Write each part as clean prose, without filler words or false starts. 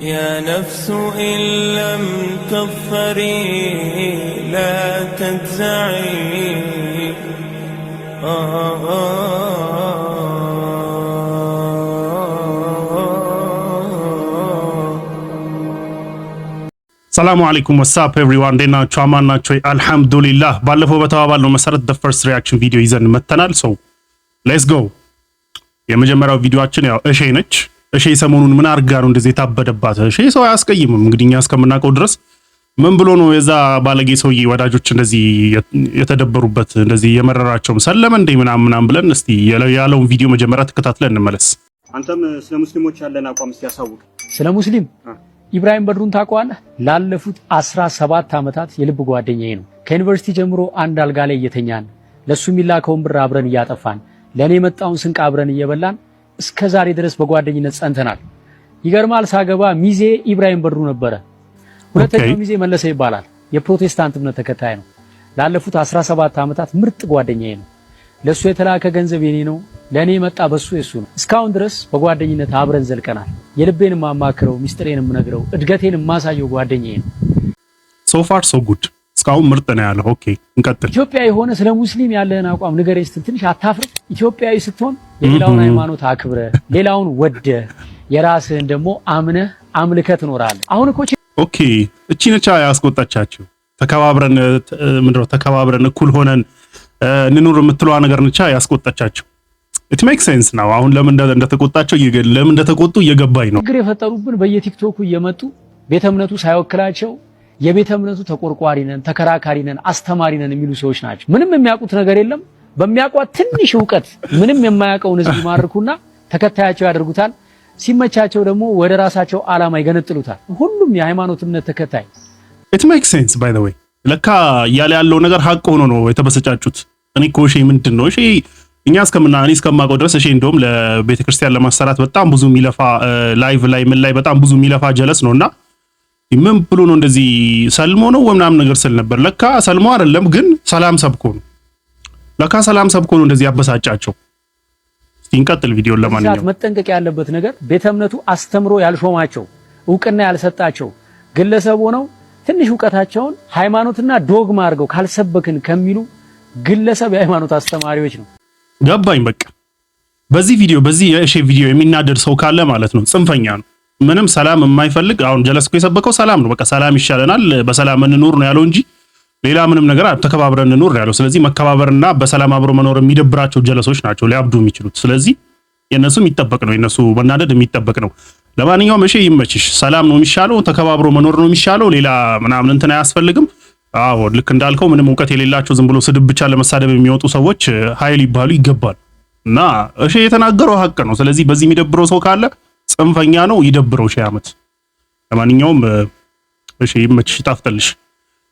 يا نفس إن لم تظفري لا تجزعي ሰላሙ አለይኩም ወሳፕ ኤቭሪዋን ደናችሁ አማናችሁ አልহামዱሊላህ ባለፈው በተባባልነው መሰረት the first reaction ቪዲዮ ይዘን መተናል ሶ ሌትስ ጎ የመጀመሪያው ቪዲዮአችን ያው እሺ ነች እሺ ሰሞኑን ምን አርጋ ነው እንደዚህ ታበደባት እሺ ሰው አያስቀይምም እንግዲህ እኛ እስከምናውቀው ድረስ ምን ብሎ ነው የዛ ባለጌ ሰውዬ ወዳጆች እንደዚህ የተደበሩበት እንደዚህ የመረራቸው ሰለመ እንደ ምናምን ብለን እስቲ ያለውን ቪዲዮ መጀመሪያ ተከታትለን እንመለስ አንተም ስለ ሙስሊሞች ያለን አቋም እስቲ ያሳውቅ ስለ ሙስሊም ኢብራሂም በድሩን ታውቀዋለህ? ላለፉት 17 ዓመታት የልብ ጓደኛዬ ነው። ከዩኒቨርሲቲ ጀምሮ አንድ አልጋ ላይ እየተኛን ለሱ የሚላከውን ብር አብረን እያጠፋን ለኔ የመጣውን ስንቅ አብረን እየበላን እስከ ዛሬ ድረስ በጓደኝነት ጸንተናል። ይገርማል ሳገባ ሚዜ ኢብራሂም በድሩ ነበረ። ሁለተኛው ሚዜ መለሰ ይባላል። የፕሮቴስታንት እምነት ተከታይ ነው። ላለፉት 17 ዓመታት ምርጥ ጓደኛዬ ነው። ለሱ የተላከ ገንዘብ የኔ ነው፣ ለኔ መጣ በሱ የሱ ነው። እስካሁን ድረስ በጓደኝነት አብረን ዘልቀናል። የልቤንም ማማክረው ሚስጥሬንም ነግረው እድገቴንም ማሳየው ጓደኛዬ ነው። ሶ ፋር ሶ ጉድ እስካሁን ምርጥ ነው ያለው። ኦኬ እንቀጥል። ኢትዮጵያዊ የሆነ ስለ ሙስሊም ያለህን አቋም ንገረኝ ስትል ትንሽ አታፍርም? ኢትዮጵያዊ ስትሆን የሌላውን ሃይማኖት አክብረ ሌላውን ወደ የራስህን ደግሞ አምነህ አምልከህ ትኖራለህ። አሁን እኮ ኦኬ እቺ ነቻ ያስቆጣቻችሁ ተከባብረን ምንድነው ተከባብረን እኩል ሆነን እንኑር የምትለዋ ነገር ነቻ ያስቆጣቻችሁ። it makes sense now አሁን ለምን እንደተቆጣቸው ለምን እንደተቆጡ እየገባኝ ነው። ችግር የፈጠሩብን በየቲክቶኩ እየመጡ ቤተ እምነቱ ሳይወክላቸው የቤተ እምነቱ ተቆርቋሪ ነን ተከራካሪ ነን አስተማሪ ነን የሚሉ ሰዎች ናቸው። ምንም የሚያውቁት ነገር የለም። በሚያውቋት ትንሽ ዕውቀት ምንም የማያውቀውን ህዝብ ይማርኩና ተከታያቸው ያደርጉታል። ሲመቻቸው ደግሞ ወደ ራሳቸው ዓላማ ይገነጥሉታል። ሁሉም የሃይማኖት እምነት ተከታይ it makes sense by the way ለካ ያለው ነገር ሀቅ ሆኖ ነው የተበሰጫጩት። እኔ እኮ እሺ ምንድነው እሺ እኛ እስከምናኒ እስከማውቀው ድረስ እሺ እንደውም ለቤተ ክርስቲያን ለማሰራት በጣም ብዙ ሚለፋ ላይቭ ላይ ምን ላይ በጣም ብዙ ሚለፋ ጀለስ ነውና ምን ብሎ ነው እንደዚህ ሰልሞ ነው ወምናም ነገር ስል ነበር። ለካ ሰልሞ አይደለም ግን ሰላም ሰብኮ ነው። ለካ ሰላም ሰብኮ ነው እንደዚህ ያበሳጫቸው። እስቲ እንቀጥል ቪዲዮ። ለማንኛውም መጠንቀቅ ያለበት ነገር ቤተ እምነቱ አስተምሮ ያልሾማቸው ዕውቅና ያልሰጣቸው ግለሰብ ሆነው ትንሽ ዕውቀታቸውን ሃይማኖትና ዶግማ አድርገው ካልሰበክን ከሚሉ ግለሰብ የሃይማኖት አስተማሪዎች ነው። ገባኝ በቃ በዚህ ቪዲዮ በዚህ የእሺ ቪዲዮ የሚናደድ ሰው ካለ ማለት ነው ጽንፈኛ ነው። ምንም ሰላም የማይፈልግ አሁን ጀለስኮ የሰበከው ሰላም ነው። በቃ ሰላም ይሻለናል በሰላም እንኑር ነው ያለው እንጂ ሌላ ምንም ነገር ተከባብረን እንኑር ያለው። ስለዚህ መከባበርና በሰላም አብሮ መኖር የሚደብራቸው ጀለሶች ናቸው ሊያብዱ የሚችሉት። ስለዚህ የነሱ የሚጠበቅ ነው የነሱ መናደድ የሚጠበቅ ነው። ለማንኛውም እሺ ይመችሽ። ሰላም ነው የሚሻለው ተከባብሮ መኖር ነው የሚሻለው። ሌላ ምናምን እንትን አያስፈልግም። አዎ ልክ እንዳልከው ምንም ዕውቀት የሌላቸው ዝም ብሎ ስድብ ብቻ ለመሳደብ የሚወጡ ሰዎች ኃይል ይባሉ ይገባል። እና እሺ የተናገረው ሀቅ ነው። ስለዚህ በዚህ የሚደብረው ሰው ካለ ጽንፈኛ ነው ይደብረው ሺህ ዓመት። ለማንኛውም እሺ ይመችሽ ጣፍጠልሽ።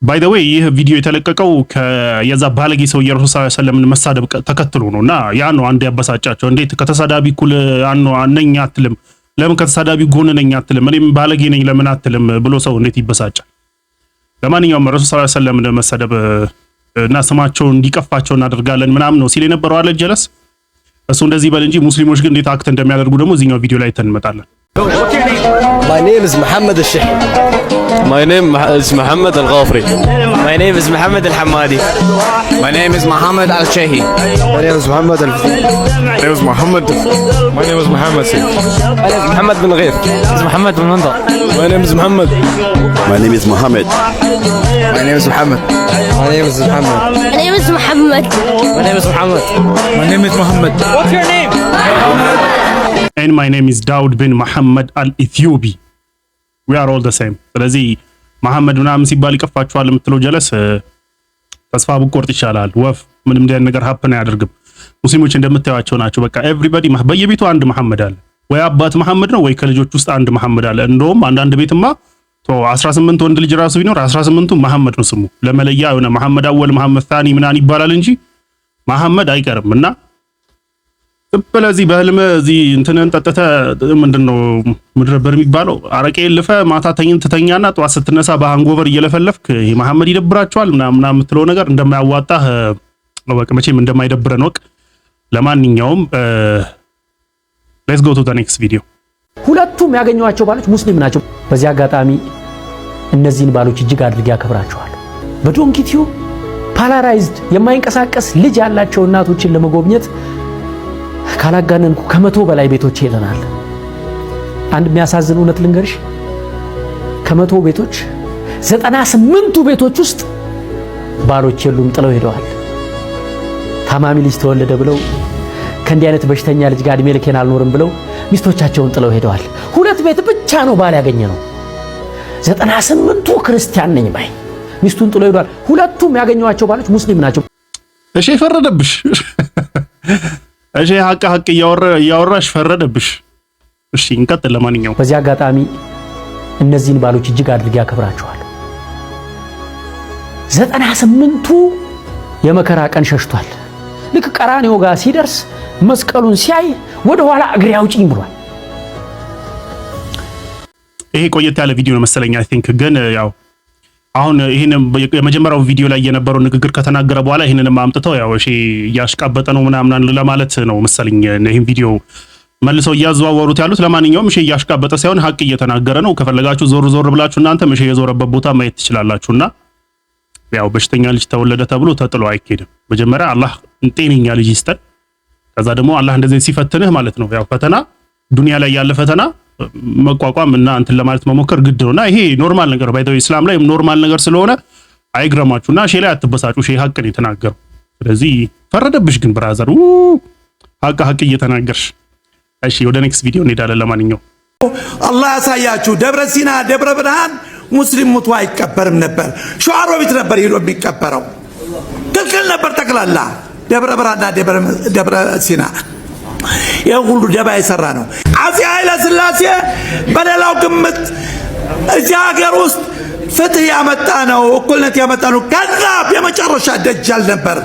ባይ ዘ ዌይ ይህ ቪዲዮ የተለቀቀው ከየዛ ባለጌ ሰው ኢየሱስ ሰለላሁ ዐለይሂ ወሰለም መሳደብ ተከትሎ ነውና ያ ነው አንድ ያበሳጫቸው። እንዴት ከተሳዳቢ እኩል ነኝ አትልም? ለምን ከተሳዳቢ ጎን ነኝ አትልም? እኔም ባለጌ ነኝ ለምን አትልም ብሎ ሰው እንዴት ይበሳጫል? ለማንኛውም ረሱል ሰለላሁ ዐለይሂ ወሰለም መሰደብ እና ስማቸው እንዲቀፋቸው እናደርጋለን ምናምን ነው ሲል የነበረው አለ ጀለስ። እሱ እንደዚህ በል እንጂ ሙስሊሞች ግን እንዴት አክት እንደሚያደርጉ ደግሞ እዚህኛው ቪዲዮ ላይ እንመጣለን። My name is Muhammad al-Sheikh. My name is Muhammad al-Ghafri. My name is Muhammad al-Hammadi. My name is Muhammad al-Shehi. My name is Muhammad al-Fadil. My name is Muhammad. My name is Muhammad Sayyid. My name is Muhammad bin Ghayth. Is Muhammad bin Mandar. My name is Muhammad. My name is Muhammad. My name is Muhammad. My name is Muhammad. My name is Muhammad. My name is Muhammad. My name is Muhammad. What's your name? And my name is Daud bin Muhammad al-Ethiopi. We are all the same. ስለዚህ መሐመድ ምናምን ሲባል ይቀፋችኋል የምትለው ጀለስ ተስፋ ብቆርጥ ይቻላል። ወፍ ምንም እንደ ነገር ሀፕን አያደርግም። ሙስሊሞች እንደምታዩዋቸው ናቸው። በቃ ኤቭሪባዲ በየቤቱ አንድ መሐመድ አለ። ወይ አባት መሐመድ ነው ወይ ከልጆች ውስጥ አንድ መሐመድ አለ። እንደውም አንዳንድ ቤትማ 18 ወንድ ልጅ ራሱ ቢኖር 18ቱ መሐመድ ነው ስሙ። ለመለያ የሆነ መሐመድ አወል መሐመድ ታኒ ምናን ይባላል እንጂ መሐመድ አይቀርም። እና ስለዚህ በህልም እዚህ እንትነን ጠጥተ ምንድነው ምድረበር የሚባለው አረቄ ልፈ ማታ ተኛና ጧት ስትነሳ በሃንጎቨር እየለፈለፍክ ይሄ መሐመድ ይደብራቸዋል ምናምን የምትለው ነገር እንደማያዋጣህ በቃ መቼም እንደማይደብረን ወቅ። ለማንኛውም ሌትስ ጎ ቱ ዘ ኔክስት ቪዲዮ። ሁለቱ ሁለቱም ያገኟቸው ባሎች ሙስሊም ናቸው። በዚህ አጋጣሚ እነዚህን ባሎች እጅግ አድርጌ አከብራቸዋለሁ። በዶንኪቲዩ ፓላራይዝድ የማይንቀሳቀስ ልጅ ያላቸው እናቶችን ለመጎብኘት ካላጋነንኩ ከ100 በላይ ቤቶች ሄደናል። አንድ የሚያሳዝን እውነት ልንገርሽ፣ ከ100 ቤቶች 98ቱ ቤቶች ውስጥ ባሎች የሉም፣ ጥለው ሄደዋል። ታማሚ ልጅ ተወለደ ብለው ከእንዲህ አይነት በሽተኛ ልጅ ጋር እድሜ ልኬን አልኖርም ብለው ሚስቶቻቸውን ጥለው ሄደዋል። 2 ቤት ብቻ ነው ባል ያገኘ ነው። 98ቱ ክርስቲያን ነኝ ባይ ሚስቱን ጥለው ሄደዋል። ሁለቱም ያገኟቸው ባሎች ሙስሊም ናቸው። እሺ ፈረደብሽ። እሺ ሀቅ እያወራሽ ፈረደብሽ። እሺ እንቀጥል። ለማንኛውም በዚህ አጋጣሚ እነዚህን ባሎች እጅግ አድርጌ አከብራቸዋለሁ። 98ቱ የመከራ ቀን ሸሽቷል። ልክ ቀራንዮ ጋር ሲደርስ መስቀሉን ሲያይ ወደ ኋላ እግሬ አውጪኝ ብሏል። ይሄ ቆየት ያለ ቪዲዮ ነው መሰለኝ። አይ ቲንክ ግን ያው አሁን ይሄን የመጀመሪያው ቪዲዮ ላይ የነበረው ንግግር ከተናገረ በኋላ ይሄንንም አምጥተው ያው እሺ እያሽቃበጠ ነው ምናምን ለማለት ነው መሰለኝ ይሄን ቪዲዮ መልሰው እያዘዋወሩት ያሉት። ለማንኛውም እሺ እያሽቃበጠ ሳይሆን ሀቅ እየተናገረ ነው። ከፈለጋችሁ ዞር ብላችሁ እናንተ እሺ የዞረበት ቦታ ማየት ትችላላችሁና ያው በሽተኛ ልጅ ተወለደ ተብሎ ተጥሎ አይኬድም። መጀመሪያ አላህ ጤነኛ ልጅ ይስጠን። ከዛ ደግሞ አላህ እንደዚህ ሲፈትንህ ማለት ነው ያው ፈተና ዱንያ ላይ ያለ ፈተና መቋቋም እና እንትን ለማለት መሞከር ግድ ነውና ይሄ ኖርማል ነገር ባይተው እስላም ላይ ኖርማል ነገር ስለሆነ አይግረማችሁና ሼ ላይ አትበሳጩ። ሼ ሀቅ ነው የተናገረው። ስለዚህ ፈረደብሽ ግን ብራዘር ሀቅ እየተናገርሽ። እሺ ወደ ኔክስት ቪዲዮ እንሄዳለን። ለማንኛውም አላህ ያሳያችሁ። ደብረ ሲና ደብረ ብርሃን ሙስሊም ሙቱ አይቀበርም ነበር። ሸዋሮቢት ነበር ሄዶ የሚቀበረው። ክልክል ነበር ጠቅላላ ደብረ ብርሃንና ደብረ ሲና። ይህ ሁሉ ደባ የሰራ ነው አፄ ኃይለ ሥላሴ። በሌላው ግምት እዚህ ሀገር ውስጥ ፍትህ ያመጣ ነው፣ እኩልነት ያመጣ ነው። ከዛብ የመጨረሻ ደጃል ነበር።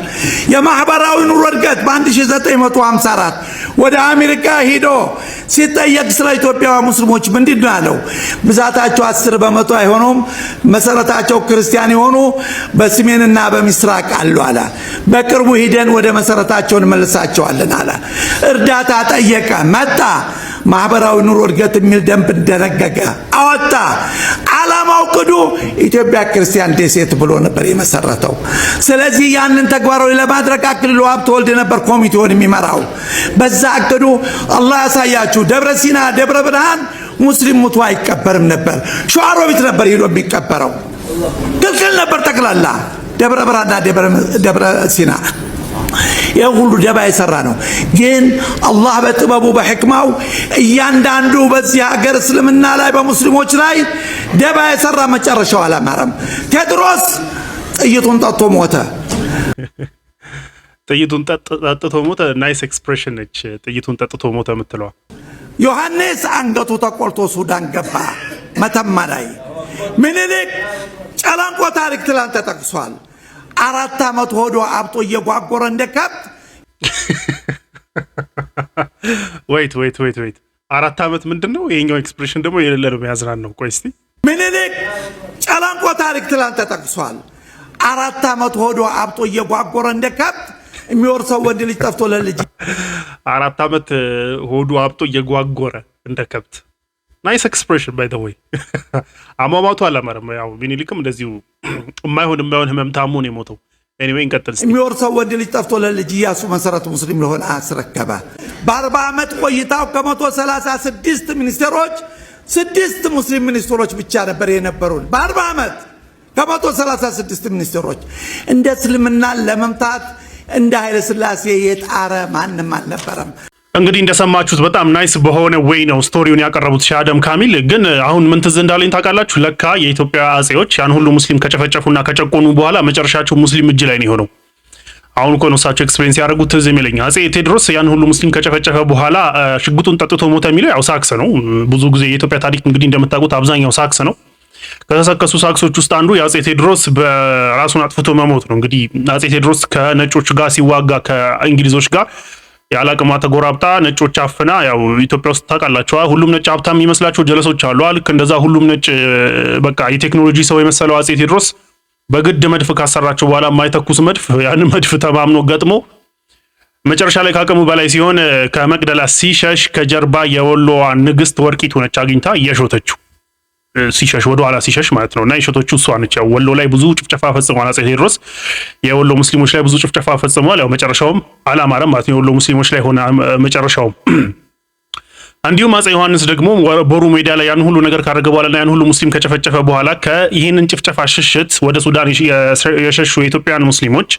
የማህበራዊ ኑሮ እድገት በ1954 ወደ አሜሪካ ሄዶ ሲጠየቅ ስለ ኢትዮጵያ ሙስሊሞች ምንድን ነው ያለው? ብዛታቸው 10% አይሆኑም፣ መሰረታቸው ክርስቲያን የሆኑ በሰሜንና በምስራቅ አሉ አለ። በቅርቡ ሂደን ወደ መሰረታቸው እንመልሳቸዋለን አለ። እርዳታ ጠየቀ፣ መጣ። ማህበራዊ ኑሮ እድገት የሚል ደንብ ደነገገ፣ አወጣ። ዓላማው ቅዱ ኢትዮጵያ ክርስቲያን ደሴት ብሎ ነበር የመሰረተው። ስለዚህ ያንን ተግባራዊ ለማድረግ አክሊሉ ሀብተወልድ ነበር ኮሚቴውን የሚመራው። በዛ አቅዱ አላህ ያሳያችሁ። ደብረ ሲና ደብረ ብርሃን ሙስሊም ሙቱ አይቀበርም ነበር። ሸዋሮቢት ነበር ሄዶ የሚቀበረው። ክልክል ነበር ጠቅላላ ደብረ ብርሃንና ደብረ ሲና። ይህ ሁሉ ደባ የሰራ ነው። ግን አላህ በጥበቡ በሕክማው እያንዳንዱ በዚህ ሀገር እስልምና ላይ በሙስሊሞች ላይ ደባ የሰራ መጨረሻው አላማረም። ቴድሮስ ጥይቱን ጠጥቶ ሞተ። ጥይቱን ጠጥቶ ሞተ። ናይስ ኤክስፕሬሽን ነች። ጥይቱን ጠጥቶ ሞተ የምትለዋ። ዮሐንስ አንገቱ ተቆልቶ ሱዳን ገባ መተማ ላይ። ምኒልክ ጨለንቆ ታሪክ ትላንት ተጠቅሷል። 4 ዓመት ሆዶ አብጦ እየጓጎረ እንደ ከብት። ወይት 4 ዓመት ምንድነው? ይሄኛው ኤክስፕሬሽን ደግሞ የሌለ ነው ያዝራን ነው። ቆይ እስቲ ምኒልክ ጨለንቆ ታሪክ ትላንት ተጠቅሷል። 4 ዓመት ሆዶ አብጦ እየጓጎረ እንደ ከብት የሚወርሰው ወንድ ልጅ ጠፍቶ ለልጅ 4 ዓመት ሆዶ አብጦ እየጓጎረ እንደ ከብት። ናይስ ኤክስፕሬሽን ባይ ዘ ወይ። አሟሟቱ አላማረም። ያው ምኒልክም እንደዚሁ የማይሆን ህመም ታሞ ነው የሞተው። ኤኒዌይ እንቀጥል። የሚወርሰው ወንድ ልጅ ጠፍቶ ለልጅ ኢያሱ መሰረቱ ሙስሊም ለሆነ አስረከበ። በ40 ዓመት ቆይታው ከ136 ሚኒስቴሮች 6 ሙስሊም ሚኒስትሮች ብቻ ነበር የነበሩን። በ40 ዓመት ከ136 ሚኒስቴሮች እንደ እስልምና ለመምታት እንደ ኃይለ ሥላሴ የጣረ ማንም አልነበረም። እንግዲህ እንደሰማችሁት በጣም ናይስ በሆነ ወይ ነው ስቶሪውን ያቀረቡት ሼህ አደም ካሚል። ግን አሁን ምን ትዝ እንዳለኝ ታውቃላችሁ? ለካ የኢትዮጵያ አጼዎች ያን ሁሉ ሙስሊም ከጨፈጨፉና ከጨቆኑ በኋላ መጨረሻቸው ሙስሊም እጅ ላይ ነው የሆነው። አሁን እኮ ነው እሳቸው ኤክስፔሪየንስ ያደረጉት። ትዝ የሚለኝ አጼ ቴዎድሮስ ያን ሁሉ ሙስሊም ከጨፈጨፈ በኋላ ሽጉጡን ጠጥቶ ሞተ የሚለው ያው ሳክስ ነው። ብዙ ጊዜ የኢትዮጵያ ታሪክ እንግዲህ እንደምታውቁት አብዛኛው ሳክስ ነው። ከተሰከሱ ሳክሶች ውስጥ አንዱ የአጼ ቴዎድሮስ በራሱን አጥፍቶ መሞት ነው። እንግዲህ አጼ ቴዎድሮስ ከነጮች ጋር ሲዋጋ ከእንግሊዞች ጋር ያላቅማ ተጎራብጣ ነጮች አፍና ያው ኢትዮጵያ ውስጥ ታውቃላችሁ ሁሉም ነጭ ሀብታም የሚመስላቸው ጀለሶች አሉ። ልክ እንደዛ ሁሉም ነጭ በቃ የቴክኖሎጂ ሰው የመሰለው አጼ ቴዎድሮስ በግድ መድፍ ካሰራቸው በኋላ የማይተኩስ መድፍ ያን መድፍ ተማምኖ ገጥሞ መጨረሻ ላይ ካቀሙ በላይ ሲሆን ከመቅደላ ሲሸሽ ከጀርባ የወሎዋ ንግስት ወርቂቱ ነች አግኝታ እየሾተችው ሲሸሽ ወደ ኋላ ሲሸሽ ማለት ነውና የሾተችው እሷ ነች። ያው ወሎ ላይ ብዙ ጭፍጨፋ ፈጽሟል አፄ ቴዎድሮስ የወሎ ሙስሊሞች ላይ ብዙ ጭፍጨፋ ፈጽሟል። ያው መጨረሻውም አላማረም ማለት ነው የወሎ ሙስሊሞች ላይ ሆነ መጨረሻው። እንዲሁም አፄ ዮሐንስ ደግሞ ቦሩ ሜዳ ላይ ያን ሁሉ ነገር ካደረገ በኋላ ያን ሁሉ ሙስሊም ከጨፈጨፈ በኋላ ከይሄንን ጭፍጨፋ ሽሽት ወደ ሱዳን የሸሹ የኢትዮጵያን ሙስሊሞች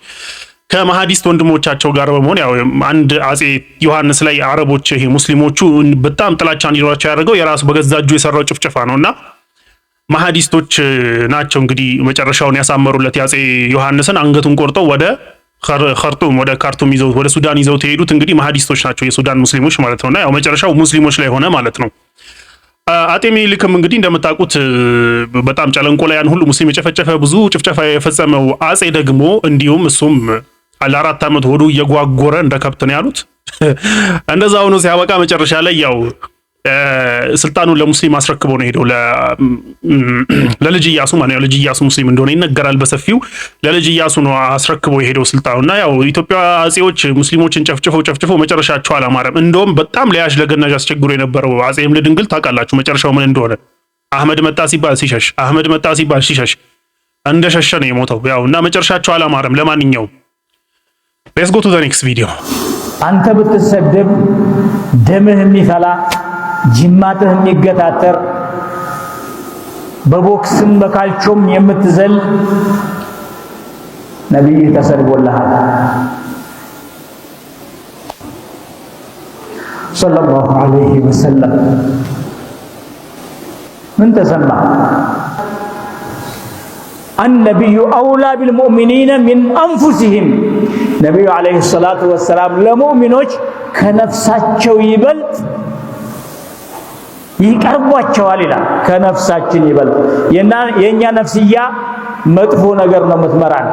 ከመሐዲስት ወንድሞቻቸው ጋር በመሆን ያው አንድ አፄ ዮሐንስ ላይ አረቦች ይሄ ሙስሊሞቹ በጣም ጥላቻ እንዲኖራቸው ያደረገው የራሱ በገዛ እጁ የሰራው ጭፍጨፋ ነውና መሐዲስቶች ናቸው እንግዲህ መጨረሻውን ያሳመሩለት የአፄ ዮሐንስን አንገቱን ቆርጠው ወደ ኸርጡም ወደ ካርቱም ይዘው ወደ ሱዳን ይዘው ተሄዱት እንግዲህ መሐዲስቶች ናቸው የሱዳን ሙስሊሞች ማለት ነውና ያው መጨረሻው ሙስሊሞች ላይ ሆነ ማለት ነው። አጤ ሚኒሊክም እንግዲህ እንደምታውቁት በጣም ጨለንቆ ላይ ያን ሁሉ ሙስሊም የጨፈጨፈ ብዙ ጭፍጨፋ የፈጸመው አፄ ደግሞ እንዲሁም እሱም ለ4 ዓመት ሆዱ እየጓጎረ እንደ ከብት ነው ያሉት። እንደዛ ሆኖ ሲያበቃ መጨረሻ ላይ ያው ስልጣኑን ለሙስሊም አስረክበው ነው ሄደው ለልጅ ኢያሱ ማለት ነው። ልጅ ኢያሱ ሙስሊም እንደሆነ ይነገራል በሰፊው። ለልጅ ኢያሱ ነው አስረክበው የሄደው ስልጣኑና ያው ኢትዮጵያ አፄዎች ሙስሊሞችን ጨፍጭፈው መጨረሻቸው አላማረም። እንደውም በጣም ለያዥ ለገናዥ አስቸግሮ የነበረው አፄ እምለ ድንግል ታውቃላችሁ መጨረሻው ምን እንደሆነ። አህመድ መጣ ሲባል ሲሸሽ፣ አህመድ መጣ ሲባል ሲሸሽ እንደሸሸ ነው የሞተው። ያው እና መጨረሻቸው አላማረም። ለማንኛውም let's go to the next video። አንተ ብትሰደብ ደምህ የሚፈላ ጅማትህ የሚገታተር በቦክስም በካልቾም የምትዘል ነብይ ተሰድቦልሃል ሰለላሁ ዐለይሂ ወሰለም። ምን ተሰማ? النبي أولى بالمؤمنين من أنفسهم ነብዩ አለይሂ ሰላቱ ወሰላም ለሙእሚኖች ከነፍሳቸው ይበልጥ ይቀርቧቸዋል ይላል። ከነፍሳችን ይበልጥ የኛ ነፍስያ መጥፎ ነገር ነው የምትመራን።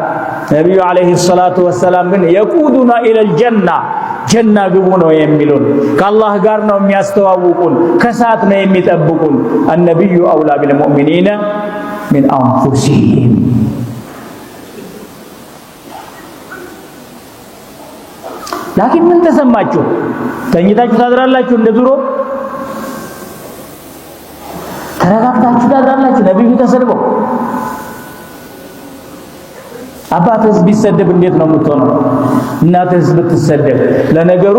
ነብዩ አለይሂ ሰላቱ ወሰላም ግን የቁዱና ኢለል ጀና ጀና ግቡ ነው የሚሉን። ከአላህ ጋር ነው የሚያስተዋውቁን፣ ከሳት ነው የሚጠብቁን። النبي أولى بالمؤمنين من أنفسهم። ላኪን ምን ተሰማችሁ? ተኝታችሁ ታድራላችሁ? እንደ ድሮ ተረጋግታችሁ ታድራላችሁ? ነብዩ ተሰድበው አባትህስ ቢሰደብ እንዴት ነው የምትሆነው? እናትህስ ብትሰደብ? ለነገሩ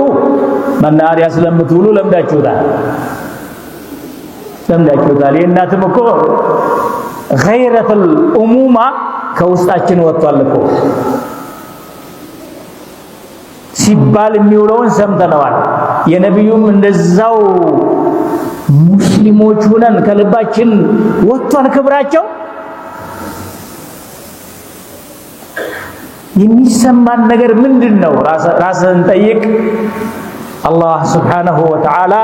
መናኸሪያ ስለምትውሉ ለምዳችሁታል። የእናትም እኮ ገይረቱል ኡሙማ ከውስጣችን ወጥቷል እኮ ሲባል የሚውለውን ሰምተነዋል። የነብዩም እንደዛው ሙስሊሞች ሆነን ከልባችን ወጥቷል ክብራቸው። የሚሰማን ነገር ምንድነው? ራስህን ጠይቅ። አላህ ሱብሓነሁ ወተዓላ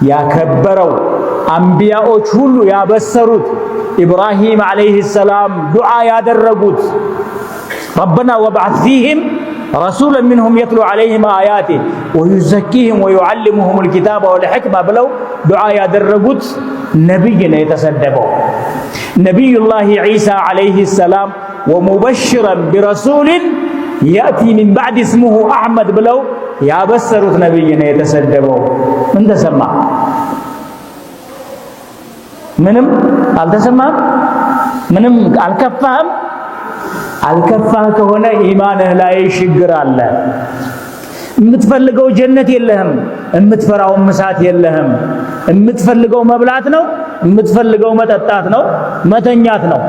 ያከበረው አንቢያዎች ሁሉ ያበሰሩት ኢብራሂም አለይሂ ሰላም ዱዓ ያደረጉት ረበና ወብዐት ፊህም ረሱለን ሚንሁም የትሉ ዐለይሂም አያቲህ ወዩዘኪህም ወዩዐልሙሁሙል ኪታበ ወልሕክማ ብለው ዱዓ ያደረጉት ነቢይ ነው የተሰደበው። ነቢዩላህ ዒሳ ዐለይሂ ሰላም ወሙበሽረን ቢረሱልን የእቲ ሚን ባዕድ እስሙሁ አሕመድ ብለው ያበሰሩት ነቢይ ነው የተሰደበው። ምን ተሰማ? ምንም አልተሰማም? ምንም አልከፋህም? አልከፋህ ከሆነ ኢማንህ ላይ ችግር አለ። የምትፈልገው ጀነት የለህም፣ የምትፈራው እሳት የለህም። የምትፈልገው መብላት ነው፣ የምትፈልገው መጠጣት ነው፣ መተኛት ነው።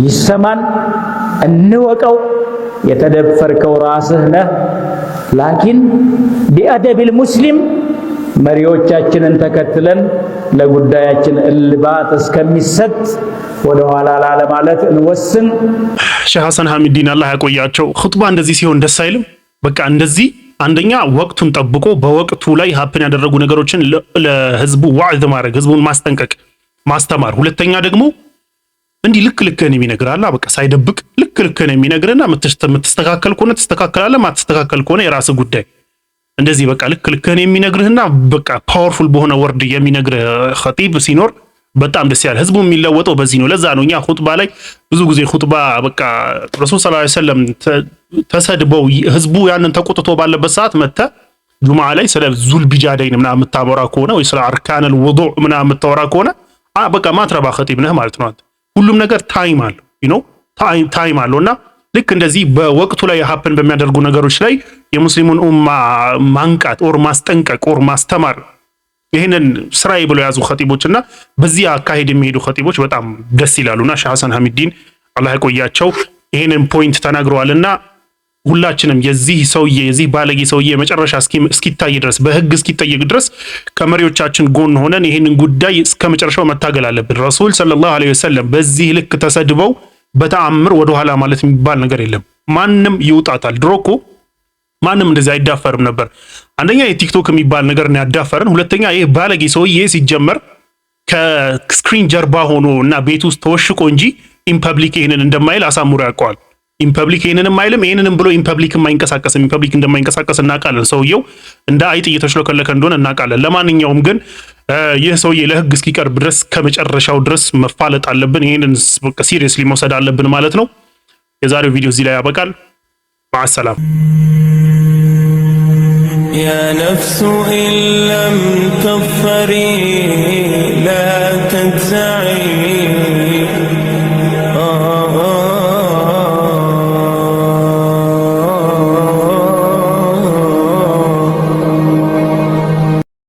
ይሰማን፣ እንወቀው። የተደፈርከው ራስህ ነህ። ላኪን ቢአደቢል ሙስሊም መሪዎቻችንን ተከትለን ለጉዳያችን እልባት እስከሚሰጥ ወደ ኋላ ላለማለት እንወስን። ሼህ ሐሰን ሐሚዲን አላህ ያቆያቸው። ኹጥባ እንደዚህ ሲሆን ደስ አይልም? በቃ እንደዚህ አንደኛ ወቅቱን ጠብቆ በወቅቱ ላይ ሀፕን ያደረጉ ነገሮችን ለህዝቡ ዋዕዝ ማድረግ፣ ህዝቡን ማስጠንቀቅ፣ ማስተማር። ሁለተኛ ደግሞ እንዲህ ልክ ልክህን የሚነግርህ በቃ ሳይደብቅ ልክ ልክህን የሚነግርህና የምትስተካከል ከሆነ ትስተካከላለህ፣ ማትስተካከል ከሆነ የራስህ ጉዳይ። እንደዚህ በቃ ልክ ልክህን የሚነግርህና በቃ ፓወርፉል በሆነ ወርድ የሚነግርህ ኸጢብ ሲኖር በጣም ደስ ያለ ህዝቡ የሚለወጠው በዚህ ነው። ለዛ ነው እኛ ኹጥባ ላይ ብዙ ጊዜ ኹጥባ በቃ ረሱል ሰለላሁ ዐለይሂ ወሰለም ተሰድበው ህዝቡ ያንን ተቆጥቶ ባለበት ሰዓት መተ ጁምዓ ላይ ስለ ዙል ቢጃደይን ምናምን የምታወራ ከሆነ ወይ ስለ አርካነል ውዱእ ምናምን የምታወራ ከሆነ በቃ ማትረባ ኸጢብ ነህ ማለት ነው። ሁሉም ነገር ታይም አለው ታይም አለውና ልክ እንደዚህ በወቅቱ ላይ ሀፕን በሚያደርጉ ነገሮች ላይ የሙስሊሙን ኡማ ማንቃት ኦር ማስጠንቀቅ ኦር ማስተማር ይሄንን ስራዬ ብለው ያዙ ኸጢቦችና በዚህ አካሄድ የሚሄዱ ኸጢቦች በጣም ደስ ይላሉና ሼህ ሐሰን ሐሚዲን አላህ ይቆያቸው ይሄንን ፖይንት ተናግረዋልና ሁላችንም የዚህ ሰውዬ የዚህ ባለጌ ሰውዬ መጨረሻ እስኪታይ ድረስ በህግ እስኪጠየቅ ድረስ ከመሪዎቻችን ጎን ሆነን ይሄንን ጉዳይ እስከ መጨረሻው መታገል አለብን። ረሱል ሰለላሁ ዐለይሂ ወሰለም በዚህ ልክ ተሰድበው በተአምር ወደ ኋላ ማለት የሚባል ነገር የለም። ማንም ይውጣታል። ድሮኮ ማንም እንደዚህ አይዳፈርም ነበር። አንደኛ የቲክቶክ የሚባል ነገር ነው ያዳፈረን። ሁለተኛ ይሄ ባለጌ ሰውዬ ሲጀመር ከስክሪን ጀርባ ሆኖ እና ቤት ውስጥ ተወሽቆ እንጂ ኢንፐብሊክ ይሄንን እንደማይል አሳምሮ ያውቀዋል። ኢንፐብሊክ ይሄንንም አይልም ይሄንንም ብሎ ኢንፐብሊክ የማይንቀሳቀስም ኢንፐብሊክ እንደማይንቀሳቀስ እናውቃለን። ሰውየው እንደ አይጥ እየተሽለከለከ እንደሆነ እናውቃለን። ለማንኛውም ግን ይህ ሰውዬ ለህግ እስኪቀርብ ድረስ ከመጨረሻው ድረስ መፋለጥ አለብን። ይሄንን በቃ ሲሪየስሊ መውሰድ አለብን ማለት ነው። የዛሬው ቪዲዮ እዚህ ላይ ያበቃል። ማሰላም يا نفس إن لم تظفري لا تجزعي